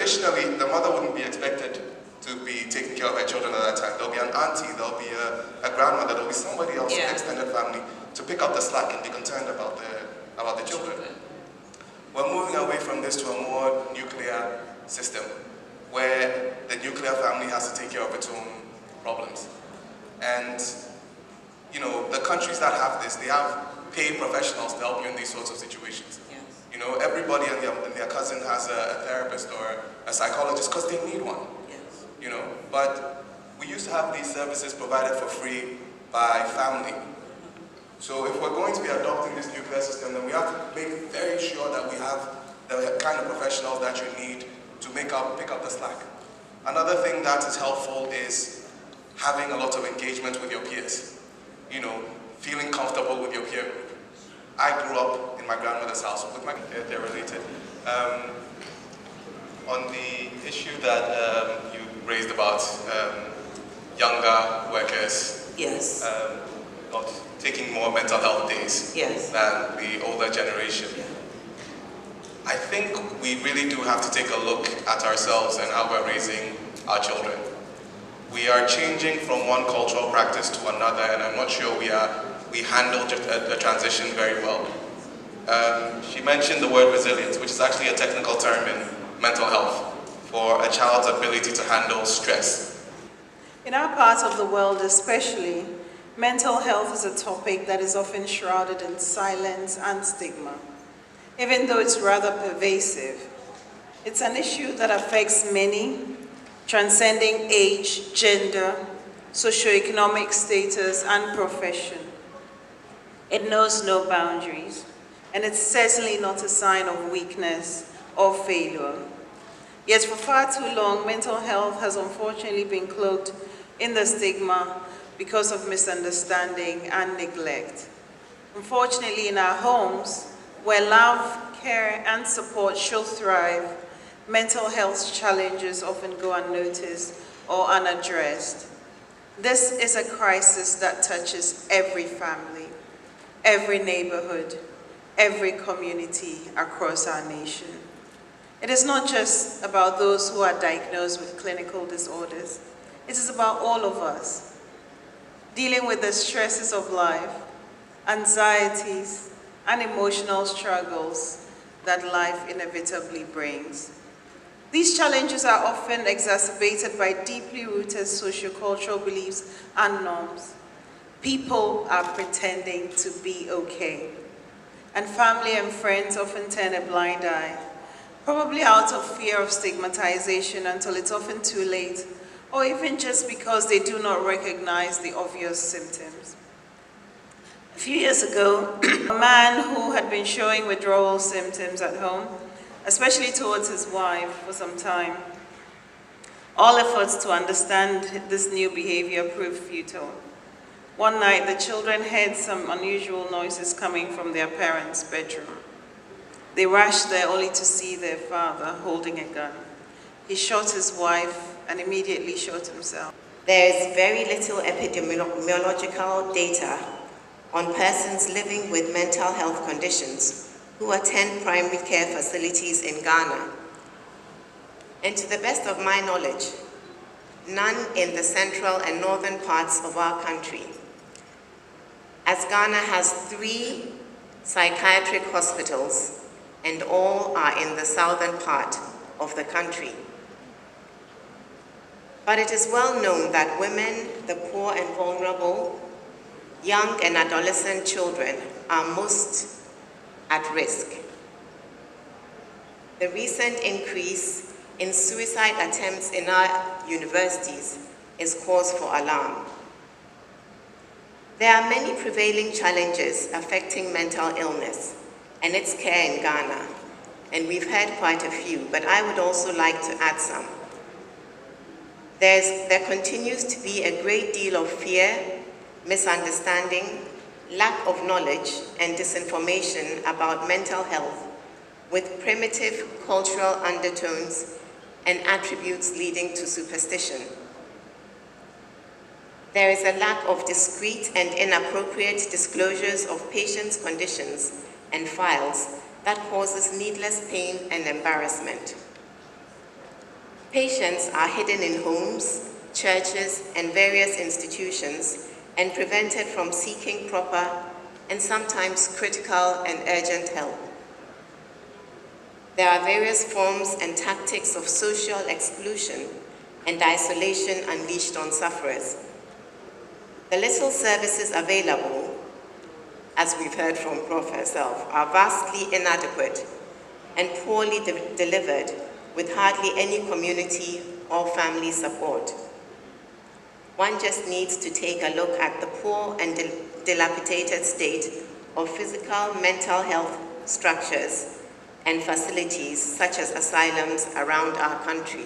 traditionally, the mother wouldn't be expected to be taking care of her children at that time. There'll be an auntie, there'll be a grandmother, there'll be somebody else in the extended family to pick up the slack and be concerned about the children. We're moving away from this to a more nuclear system, where the nuclear family has to take care of its own problems. And, you know, the countries that have this, they have paid professionals to help you in these sorts of situations. Yes. You know, everybody and their cousin has a therapist or a psychologist because they need one. Yes. You know, but we used to have these services provided for free by family. So if we're going to be adopting this nuclear system, then we have to make very sure that we have the kind of professionals that you need to pick up the slack. Another thing that is helpful is having a lot of engagement with your peers. You know, feeling comfortable with your peer group. I grew up in my grandmother's house with my, they're related. On the issue that you raised about younger workers, yes, not taking more mental health days, yes, than the older generation. Yeah. I think we really do have to take a look at ourselves and how we're raising our children. We are changing from one cultural practice to another, and I'm not sure we handle the transition very well. She mentioned the word resilience, which is actually a technical term in mental health for a child's ability to handle stress. In our part of the world especially, mental health is a topic that is often shrouded in silence and stigma, even though it's rather pervasive. It's an issue that affects many, transcending age, gender, socioeconomic status, and profession. It knows no boundaries, and it's certainly not a sign of weakness or failure. Yet for far too long, mental health has unfortunately been cloaked in the stigma because of misunderstanding and neglect. Unfortunately, in our homes, where love, care, and support should thrive, mental health challenges often go unnoticed or unaddressed. This is a crisis that touches every family, every neighborhood, every community across our nation. It is not just about those who are diagnosed with clinical disorders. It is about all of us, dealing with the stresses of life, anxieties, and emotional struggles that life inevitably brings. These challenges are often exacerbated by deeply rooted sociocultural beliefs and norms. People are pretending to be okay, and family and friends often turn a blind eye, probably out of fear of stigmatization until it's often too late, or even just because they do not recognize the obvious symptoms. A few years ago, a man who had been showing withdrawal symptoms at home, especially towards his wife for some time, all efforts to understand this new behavior proved futile. One night, the children heard some unusual noises coming from their parents' bedroom. They rushed there only to see their father holding a gun. He shot his wife and immediately shot himself. There is very little epidemiological data on persons living with mental health conditions who attend primary care facilities in Ghana. And to the best of my knowledge, none in the central and northern parts of our country, as Ghana has 3 psychiatric hospitals and all are in the southern part of the country. But it is well known that women, the poor and vulnerable, young and adolescent children are most at risk. The recent increase in suicide attempts in our universities is cause for alarm. There are many prevailing challenges affecting mental illness and its care in Ghana, and we've heard quite a few, but I would also like to add some. There continues to be a great deal of fear, misunderstanding, lack of knowledge, and disinformation about mental health, with primitive cultural undertones and attributes leading to superstition. There is a lack of discreet and inappropriate disclosures of patients' conditions and files that causes needless pain and embarrassment. Patients are hidden in homes, churches, and various institutions and prevented from seeking proper and sometimes critical and urgent help. There are various forms and tactics of social exclusion and isolation unleashed on sufferers. The little services available, as we've heard from Prof herself, are vastly inadequate and poorly delivered with hardly any community or family support. One just needs to take a look at the poor and dilapidated state of physical, mental health structures and facilities such as asylums around our country.